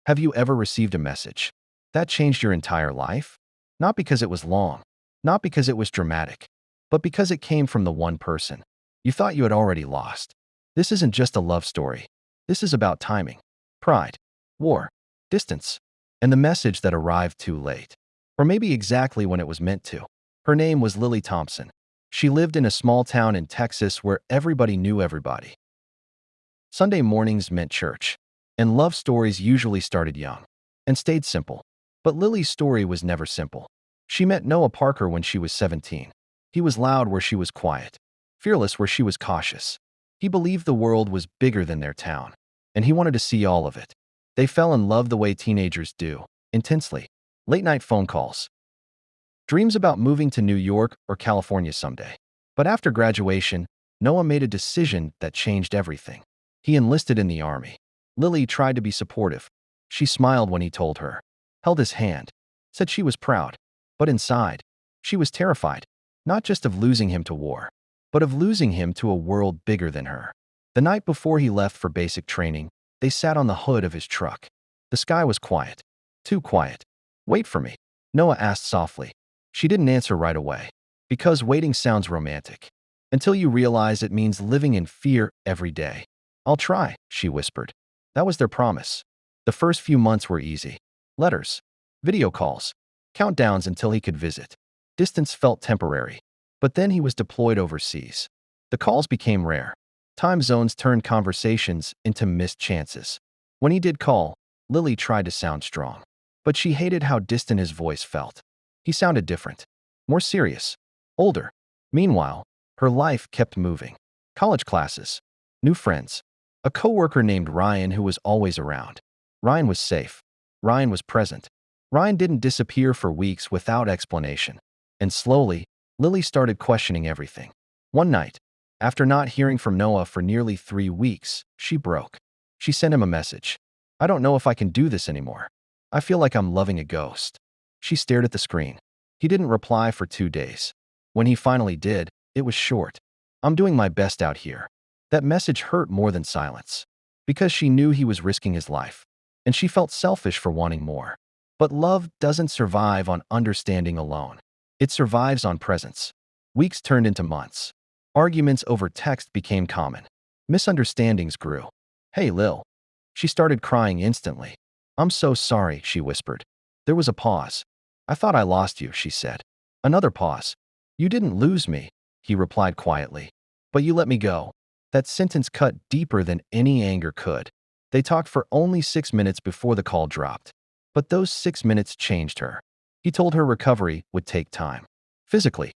Have you ever received a message that changed your entire life? Not because it was long, not because it was dramatic, but because it came from the one person you thought you had already lost. This isn't just a love story. This is about timing, pride, war, distance, and the message that arrived too late, or maybe exactly when it was meant to. Her name was Lily Thompson. She lived in a small town in Texas where everybody knew everybody. Sunday mornings meant church, and love stories usually started young and stayed simple. But Lily's story was never simple. She met Noah Parker when she was 17. He was loud where she was quiet, fearless where she was cautious. He believed the world was bigger than their town, and he wanted to see all of it. They fell in love the way teenagers do, intensely. Late-night phone calls, dreams about moving to New York or California someday. But after graduation, Noah made a decision that changed everything. He enlisted in the army. Lily tried to be supportive. She smiled when he told her, held his hand, said she was proud. But inside, she was terrified, not just of losing him to war, but of losing him to a world bigger than her. The night before he left for basic training, they sat on the hood of his truck. The sky was quiet, too quiet. "Wait for me," Noah asked softly. She didn't answer right away, because waiting sounds romantic, until you realize it means living in fear every day. "I'll try," she whispered. That was their promise. The first few months were easy. Letters, video calls, countdowns until he could visit. Distance felt temporary, but then he was deployed overseas. The calls became rare. Time zones turned conversations into missed chances. When he did call, Lily tried to sound strong, but she hated how distant his voice felt. He sounded different, more serious, older. Meanwhile, her life kept moving. College classes, new friends, a coworker named Ryan who was always around. Ryan was safe. Ryan was present. Ryan didn't disappear for weeks without explanation. And slowly, Lily started questioning everything. One night, after not hearing from Noah for nearly 3 weeks, she broke. She sent him a message. "I don't know if I can do this anymore. I feel like I'm loving a ghost." She stared at the screen. He didn't reply for 2 days. When he finally did, it was short. "I'm doing my best out here." That message hurt more than silence, because she knew he was risking his life, and she felt selfish for wanting more. But love doesn't survive on understanding alone. It survives on presence. Weeks turned into months. Arguments over text became common. Misunderstandings grew. "Hey, Lil." She started crying instantly. "I'm so sorry," she whispered. There was a pause. "I thought I lost you," she said. Another pause. "You didn't lose me," he replied quietly. "But you let me go." That sentence cut deeper than any anger could. They talked for only 6 minutes before the call dropped. But those 6 minutes changed her. He told her recovery would take time. Physically,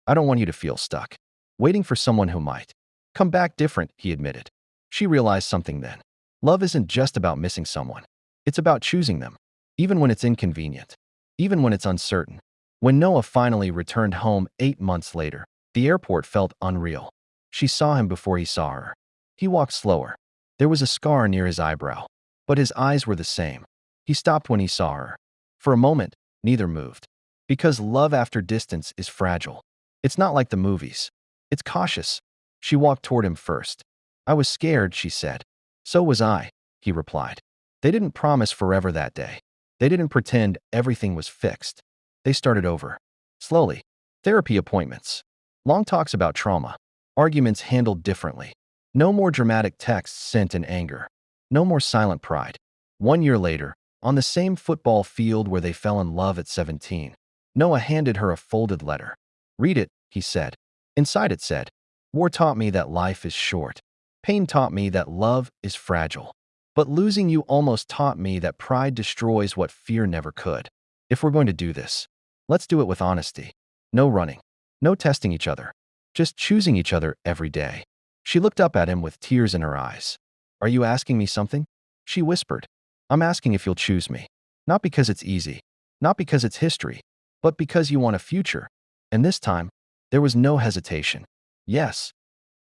"I don't want you to feel stuck, waiting for someone who might come back different," he admitted. She realized something then. Love isn't just about missing someone. It's about choosing them, even when it's inconvenient, even when it's uncertain. When Noah finally returned home 8 months later, the airport felt unreal. She saw him before he saw her. He walked slower. There was a scar near his eyebrow, but his eyes were the same. He stopped when he saw her. For a moment, neither moved. Because love after distance is fragile. It's not like the movies. It's cautious. She walked toward him first. "I was scared," she said. "So was I," he replied. They didn't promise forever that day. They didn't pretend everything was fixed. They started over. Slowly. Therapy appointments. Long talks about trauma. Arguments handled differently. No more dramatic texts sent in anger. No more silent pride. 1 year later, on the same football field where they fell in love at 17, Noah handed her a folded letter. "Read it," he said. Inside it said, "War taught me that life is short. Pain taught me that love is fragile. But losing you almost taught me that pride destroys what fear never could. If we're going to do this, let's do it with honesty. No running. No testing each other. Just choosing each other every day." She looked up at him with tears in her eyes. "Are you asking me something?" She whispered. "I'm asking if you'll choose me. Not because it's easy. Not because it's history. But because you want a future." And this time, there was no hesitation. Yes.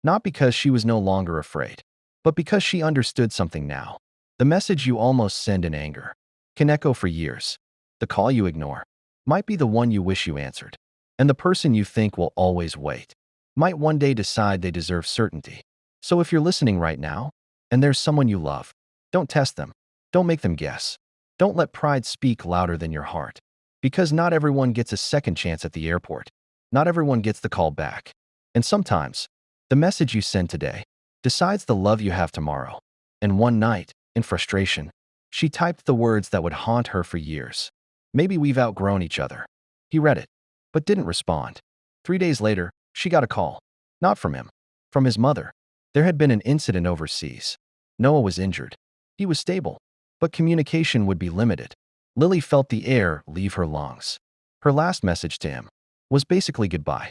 Not because she was no longer afraid, but because she understood something now. The message you almost send in anger can echo for years. The call you ignore might be the one you wish you answered. And the person you think will always wait might one day decide they deserve certainty. So if you're listening right now, and there's someone you love, don't test them. Don't make them guess. Don't let pride speak louder than your heart. Because not everyone gets a second chance at the airport. Not everyone gets the call back. And sometimes, the message you send today decides the love you have tomorrow. And one night, in frustration, she typed the words that would haunt her for years. Maybe we've outgrown each other. He read it, but didn't respond. 3 days later, she got a call. Not from him. From his mother. There had been an incident overseas. Noah was injured. He was stable, but communication would be limited. Lily felt the air leave her lungs. Her last message to him was basically goodbye.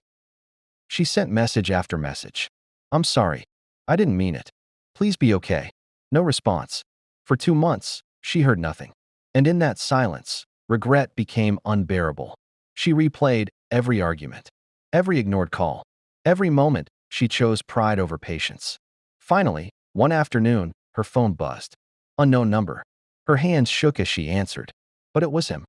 She sent message after message. I'm sorry. I didn't mean it. Please be okay. No response. For 2 months, she heard nothing. And in that silence, regret became unbearable. She replayed every argument, every ignored call, every moment she chose pride over patience. Finally, one afternoon, her phone buzzed. Unknown number. Her hands shook as she answered. But it was him.